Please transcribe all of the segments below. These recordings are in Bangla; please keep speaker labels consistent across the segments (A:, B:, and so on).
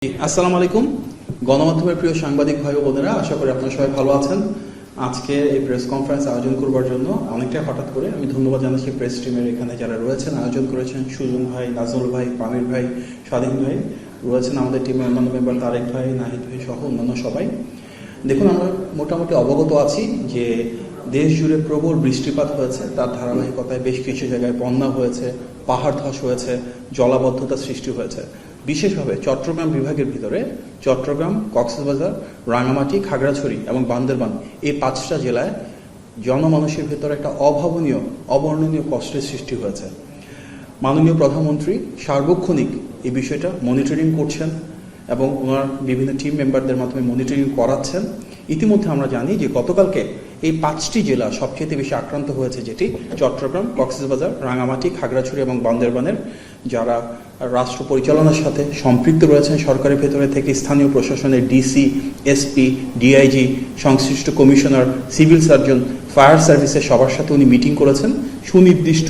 A: আসসালামু আলাইকুম। গণমাধ্যমের প্রিয় সাংবাদিক ভাই ও বোনেরা, আশা করি আপনারা সবাই ভালো আছেন। আজকে এই প্রেস কনফারেন্স আয়োজন করবার জন্য অনেকটাই হঠাৎ করে আমি ধন্যবাদ জানাচ্ছি প্রেস টিমের এখানে যারা রয়েছেন, আয়োজন করেছেন। সুজন ভাই, নাজমুল ভাই, পামির ভাই, স্বাধীন ভাই রয়েছেন, আমাদের টিমের অন্যান্য মেম্বার তারেক ভাই, নাহিদ ভাই সহ অন্যান্য সবাই। দেখুন, আমরা মোটামুটি অবগত আছি যে দেশ জুড়ে প্রবল বৃষ্টিপাত হয়েছে, তার ধারাবাহিকতায় বেশ কিছু জায়গায় বন্যা হয়েছে, পাহাড় ধস হয়েছে, জলাবদ্ধতা সৃষ্টি হয়েছে। বিশেষভাবে চট্টগ্রাম বিভাগের ভিতরে চট্টগ্রাম, কক্সবাজার, রাঙামাটি, খাগড়াছড়ি এবং বান্দরবান এই 5টা জেলায় জনমানুষের ভেতরে একটা অভাবনীয়, অবর্ণনীয় কষ্টের সৃষ্টি হয়েছে। মাননীয় প্রধানমন্ত্রী সার্বক্ষণিক এই বিষয়টা মনিটরিং করছেন এবং ওনার বিভিন্ন টিম মেম্বারদের মাধ্যমে মনিটরিং করাচ্ছেন। ইতিমধ্যে আমরা জানি যে গতকালকে এই 5টি জেলা সবচেয়ে বেশি আক্রান্ত হয়েছে, যেটি চট্টগ্রাম, কক্সবাজার, রাঙামাটি, খাগড়াছড়ি এবং বান্দরবানের যারা রাষ্ট্র পরিচালনার সাথে সম্পৃক্ত রয়েছেন সরকারের ভেতরে থেকে স্থানীয় প্রশাসনের ডিসি, এসপি, ডিআইজি, সংশ্লিষ্ট কমিশনার, সিভিল সার্জন, ফায়ার সার্ভিসের সবার সাথে উনি মিটিং করেছেন, সুনির্দিষ্ট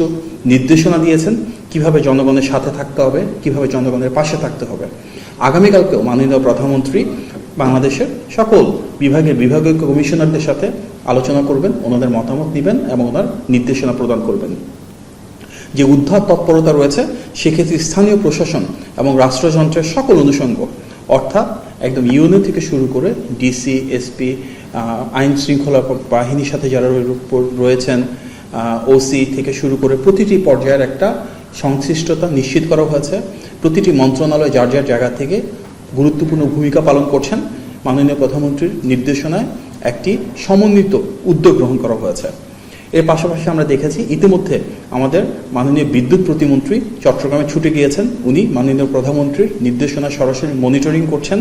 A: নির্দেশনা দিয়েছেন কিভাবে জনগণের সাথে থাকতে হবে, কিভাবে জনগণের পাশে থাকতে হবে। আগামীকালকেও মাননীয় প্রধানমন্ত্রী বাংলাদেশের সকল বিভাগীয় কমিশনারদের সাথে আলোচনা করবেন, ওনাদের মতামত নেবেন এবং ওনার নির্দেশনা প্রদান করবেন। যে উদ্ধার তৎপরতা রয়েছে সেক্ষেত্রে স্থানীয় প্রশাসন এবং রাষ্ট্রযন্ত্রের সকল অনুষঙ্গ, অর্থাৎ একদম ইউনিয়ন থেকে শুরু করে ডিসি, এসপি, আইন শৃঙ্খলা বাহিনীর সাথে যারা রয়েছেন, ওসি থেকে শুরু করে প্রতিটি পর্যায়ের একটা সংশ্লিষ্টতা নিশ্চিত করা হয়েছে। প্রতিটি মন্ত্রণালয় যার যার জায়গা থেকে গুরুত্বপূর্ণ ভূমিকা পালন করছেন। মাননীয় প্রধানমন্ত্রীর নির্দেশনায় একটি সমন্বিত উদ্যোগ গ্রহণ করা হয়েছে। এর পাশাপাশি আমরা দেখেছি ইতিমধ্যে আমাদের মাননীয় বিদ্যুৎ প্রতিমন্ত্রী চট্টগ্রামে ছুটে গিয়েছেন। উনি মাননীয় প্রধানমন্ত্রীর নির্দেশনা সরাসরি মনিটরিং করছেন।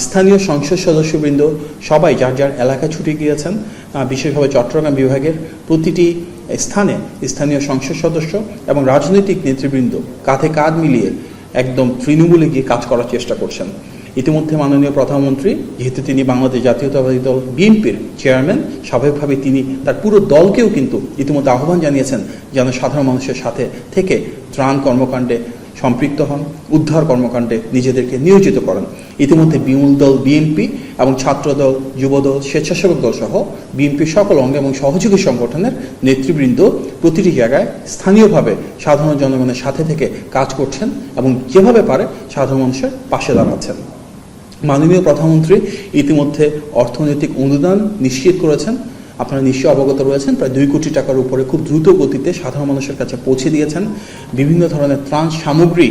A: স্থানীয় সংসদ সদস্যবৃন্দ সবাই যার যার এলাকায় ছুটে গিয়েছেন। বিশেষভাবে চট্টগ্রাম বিভাগের প্রতিটি স্থানে স্থানীয় সংসদ সদস্য এবং রাজনৈতিক নেতৃবৃন্দ কাঁধে কাঁধ মিলিয়ে একদম তৃণমূলে গিয়ে কাজ করার চেষ্টা করছেন। ইতিমধ্যে মাননীয় প্রধানমন্ত্রী, যেহেতু তিনি বাংলাদেশ জাতীয়তাবাদী দল বিএনপির চেয়ারম্যান, স্বাভাবিকভাবে তিনি তার পুরো দলকেও কিন্তু ইতিমধ্যে আহ্বান জানিয়েছেন যেন সাধারণ মানুষের সাথে থেকে ত্রাণ কর্মকাণ্ডে সম্পৃক্ত হন, উদ্ধার কর্মকাণ্ডে নিজেদেরকে নিয়োজিত করেন। ইতিমধ্যে বিমূল দল বিএনপি এবং ছাত্রদল, যুবদল, স্বেচ্ছাসেবক দল সহ বিএনপির সকল অঙ্গ এবং সহযোগী সংগঠনের নেতৃবৃন্দ প্রতিটি জায়গায় স্থানীয়ভাবে সাধারণ জনগণের সাথে থেকে কাজ করছেন এবং যেভাবে পারে সাধারণ মানুষের পাশে দাঁড়াচ্ছেন। মাননীয় প্রধানমন্ত্রী ইতিমধ্যে অর্থনৈতিক অনুদান নিশ্চিত করেছেন। আপনারা নিশ্চয়ই অবগত রয়েছেন, প্রায় 2 কোটি টাকার উপরে খুব দ্রুত গতিতে সাধারণ মানুষের কাছে পৌঁছে দিয়েছেন। বিভিন্ন ধরনের ত্রাণ সামগ্রী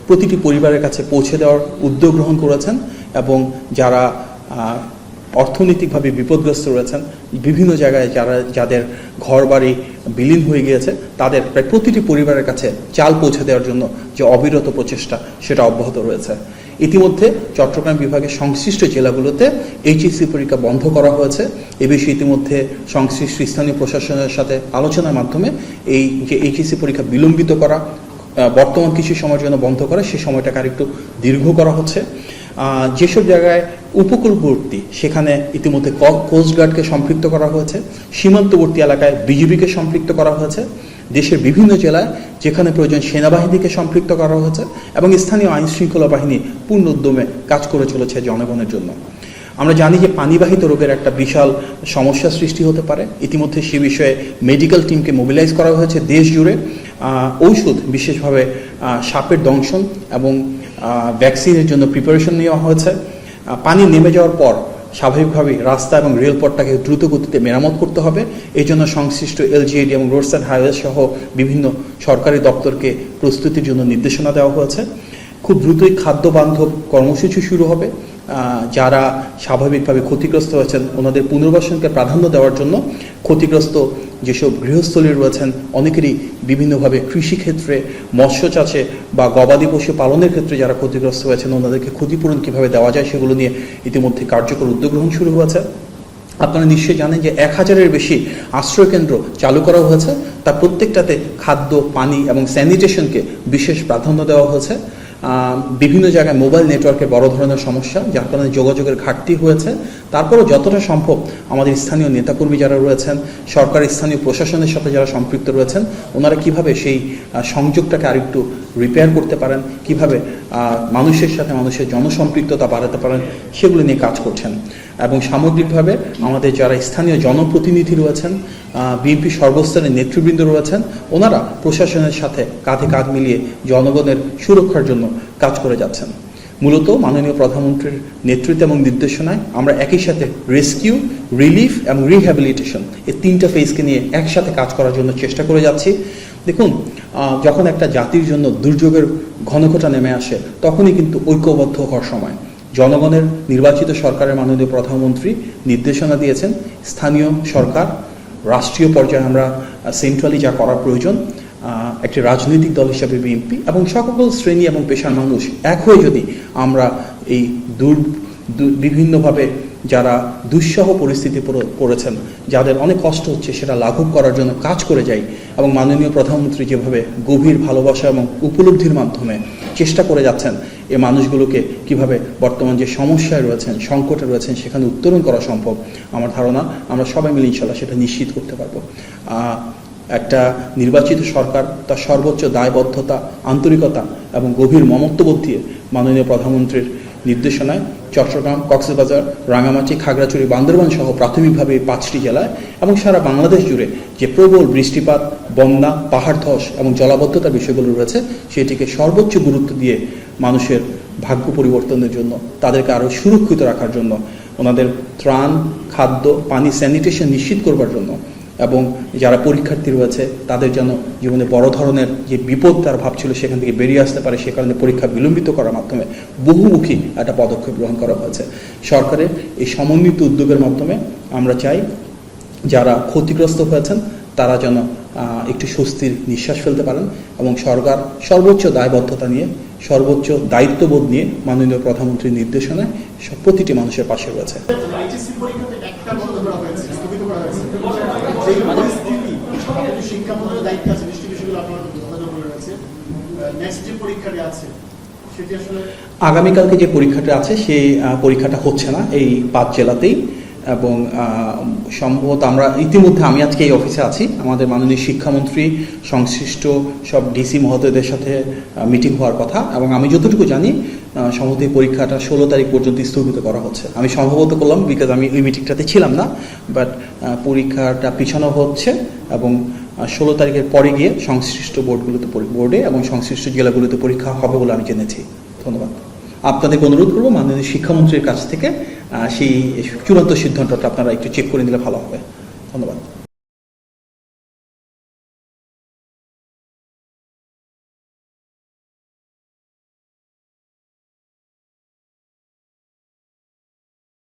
A: প্রতিটি পরিবারের কাছে পৌঁছে দেওয়ার উদ্যোগ গ্রহণ করেছেন এবং যারা অর্থনৈতিকভাবে বিপদগ্রস্ত রয়েছেন, বিভিন্ন জায়গায় যাদের ঘর বাড়ি বিলীন হয়ে গিয়েছে, তাদের প্রায় প্রতিটি পরিবারের কাছে চাল পৌঁছে দেওয়ার জন্য যে অবিরত প্রচেষ্টা সেটা অব্যাহত রয়েছে। ইতিমধ্যে চট্টগ্রাম বিভাগের সংশ্লিষ্ট জেলাগুলোতে এইচএসসি পরীক্ষা বন্ধ করা হয়েছে। এ বিষয়ে ইতিমধ্যে সংশ্লিষ্ট স্থানীয় প্রশাসনের সাথে আলোচনার মাধ্যমে এই যে এইচএসসি পরীক্ষা বিলম্বিত করা, বর্তমান কিছু সময়ের জন্য বন্ধ করা, সেই সময়টাকে আরেকটু দীর্ঘ করা হচ্ছে। যেসব জায়গায় উপকূলবর্তী সেখানে ইতিমধ্যে কোস্টগার্ডকে সম্পৃক্ত করা হয়েছে, সীমান্তবর্তী এলাকায় বিজিবিকে সম্পৃক্ত করা হয়েছে, দেশের বিভিন্ন জেলায় যেখানে প্রয়োজন সেনাবাহিনীকে সম্পৃক্ত করা হয়েছে এবং স্থানীয় আইন শৃঙ্খলা বাহিনী পূর্ণ উদ্যমে কাজ করে চলেছে জনগণের জন্য। আমরা জানি যে পানিবাহিত রোগের একটা বিশাল সমস্যা সৃষ্টি হতে পারে। ইতিমধ্যে সে বিষয়ে মেডিকেল টিমকে মোবিলাইজ করা হয়েছে দেশ জুড়ে। ঔষধ, বিশেষভাবে সাপের দংশন এবং ভ্যাকসিনের জন্য প্রিপারেশন নেওয়া হয়েছে। পানি নেমে যাওয়ার পর স্বাভাবিকভাবেই রাস্তা এবং রেলপথটাকে দ্রুত গতিতে মেরামত করতে হবে। এই জন্য সংশ্লিষ্ট এলজিইডি এবং রোডস অ্যান্ড হাইওয়ে সহ বিভিন্ন সরকারি দপ্তরকে প্রস্তুতির জন্য নির্দেশনা দেওয়া হয়েছে। খুব দ্রুতই খাদ্য বান্ধব কর্মসূচি শুরু হবে। যারা স্বাভাবিকভাবে ক্ষতিগ্রস্ত হয়েছেন ওনাদের পুনর্বাসনকে প্রাধান্য দেওয়ার জন্য ক্ষতিগ্রস্ত যেসব গৃহস্থলী রয়েছেন, অনেকেরই বিভিন্নভাবে কৃষিক্ষেত্রে, মৎস্য চাষে বা গবাদি পশু পালনের ক্ষেত্রে যারা ক্ষতিগ্রস্ত হয়েছেন ওনাদেরকে ক্ষতিপূরণ কীভাবে দেওয়া যায় সেগুলো নিয়ে ইতিমধ্যে কার্যকর উদ্যোগ গ্রহণ শুরু হয়েছে। আপনারা নিশ্চয়ই জানেন যে 1000-এর বেশি আশ্রয়কেন্দ্র চালু করা হয়েছে। তার প্রত্যেকটাতে খাদ্য, পানি এবং স্যানিটেশনকে বিশেষ প্রাধান্য দেওয়া হয়েছে। বিভিন্ন জায়গায় মোবাইল নেটওয়ার্কের বড় ধরনের সমস্যা, যার কারণে যোগাযোগের ঘাটতি হয়েছে। তারপরেও যতটা সম্ভব আমাদের স্থানীয় নেতাকর্মী যারা রয়েছেন, সরকারি স্থানীয় প্রশাসনের সাথে যারা সম্পৃক্ত রয়েছেন, ওনারা কিভাবে সেই সংযোগটাকে আরেকটু রিপেয়ার করতে পারেন, কিভাবে মানুষের সাথে মানুষের জনসম্পৃক্ততা বাড়াতে পারেন, সেগুলো নিয়ে কাজ করছেন। এবং সামগ্রিকভাবে আমাদের যারা স্থানীয় জনপ্রতিনিধি রয়েছেন, বিএনপি সর্বস্তরের নেতৃবৃন্দ রয়েছেন, ওনারা প্রশাসনের সাথে কাঁধে কাঁধ মিলিয়ে জনগণের সুরক্ষার জন্য কাজ করে যাচ্ছেন। মূলত মাননীয় প্রধানমন্ত্রীর নেতৃত্ব এবং নির্দেশনায় আমরা একই সাথে রেস্কিউ, রিলিফ এবং রিহ্যাবিলিটেশন এই 3টা ফেজকে নিয়ে একসাথে কাজ করার জন্য চেষ্টা করে যাচ্ছি। দেখুন, যখন একটা জাতির জন্য দুর্যোগের ঘনঘটা নেমে আসে, তখনই কিন্তু ঐক্যবদ্ধ হওয়ার সময়। জনগণের নির্বাচিত সরকারের মাননীয় প্রধানমন্ত্রী নির্দেশনা দিয়েছেন, স্থানীয় সরকার, রাষ্ট্রীয় পর্যায়ে আমরা সেন্ট্রালি যা করার প্রয়োজন, একটি রাজনৈতিক দল হিসাবে বিএনপি এবং সকল শ্রেণী এবং পেশার মানুষ এক হয়ে যদি আমরা এই বিভিন্নভাবে যারা দুঃসহ পরিস্থিতি পড়েছেন, যাদের অনেক কষ্ট হচ্ছে, সেটা লাঘব করার জন্য কাজ করে যাই এবং মাননীয় প্রধানমন্ত্রী যেভাবে গভীর ভালোবাসা এবং উপলব্ধির মাধ্যমে চেষ্টা করে যাচ্ছেন এই মানুষগুলোকে কিভাবে বর্তমান যে সমস্যায় রয়েছেন, সংকটে রয়েছেন, সেখানে উত্তরণ করা সম্ভব, আমার ধারণা আমরা সবাই মিলে ইনশাল্লাহ সেটা নিশ্চিত করতে পারবো। একটা নির্বাচিত সরকার তার সর্বোচ্চ দায়বদ্ধতা, আন্তরিকতা এবং গভীর মমত্ববোধ দিয়ে মাননীয় প্রধানমন্ত্রীর নির্দেশনায় চট্টগ্রাম, কক্সবাজার, রাঙামাটি, খাগড়াছড়ি, বান্দরবান সহ প্রাথমিকভাবে 5টি জেলায় এবং সারা বাংলাদেশ জুড়ে যে প্রবল বৃষ্টিপাত, বন্যা, পাহাড় ধস এবং জলাবদ্ধতার বিষয়গুলো রয়েছে, সেটিকে সর্বোচ্চ গুরুত্ব দিয়ে মানুষের ভাগ্য পরিবর্তনের জন্য, তাদেরকে আরও সুরক্ষিত রাখার জন্য, ওনাদের ত্রাণ, খাদ্য, পানি, স্যানিটেশন নিশ্চিত করবার জন্য এবং যারা পরীক্ষার্থী রয়েছে তাদের যেন জীবনে বড় ধরনের যে বিপদ তারা ভাবছিল সেখান থেকে বেরিয়ে আসতে পারে, সে কারণে পরীক্ষা বিলম্বিত করার মাধ্যমে বহুমুখী একটা পদক্ষেপ গ্রহণ করা হয়েছে। সরকারের এই সমন্বিত উদ্যোগের মাধ্যমে আমরা চাই যারা ক্ষতিগ্রস্ত হয়েছেন তারা যেন একটু স্বস্তির নিঃশ্বাস ফেলতে পারেন এবং সরকার সর্বোচ্চ দায়বদ্ধতা নিয়ে, সর্বোচ্চ দায়িত্ববোধ নিয়ে মাননীয় প্রধানমন্ত্রীর নির্দেশনায় প্রতিটি মানুষের পাশে রয়েছে। আগামীকালকে যে পরীক্ষাটা আছে সেই পরীক্ষাটা হচ্ছে না এই 5 জেলাতেই এবং সম্ভবত আমরা ইতিমধ্যে, আমি আজকে এই অফিসে আছি, আমাদের মাননীয় শিক্ষামন্ত্রী সংশ্লিষ্ট সব ডিসি মহোদয়দের সাথে মিটিং হওয়ার কথা এবং আমি যতটুকু জানি সম্ভবত এই পরীক্ষাটা 16 তারিখ পর্যন্ত স্থগিত করা হচ্ছে। আমি সম্ভবত করলাম বিকজ আমি ওই মিটিংটাতে ছিলাম না, বাট পরীক্ষাটা পিছানো হচ্ছে এবং 16 তারিখের পরে গিয়ে সংশ্লিষ্ট বোর্ডে এবং সংশ্লিষ্ট জেলাগুলোতে পরীক্ষা হবে বলে আমি জেনেছি। ধন্যবাদ। আপনাদেরকে অনুরোধ করবো মাননীয় শিক্ষামন্ত্রীর কাছ থেকে সেই চূড়ান্ত সিদ্ধান্তটা আপনারা একটু চেক করে নিলে ভালো হবে। ধন্যবাদ।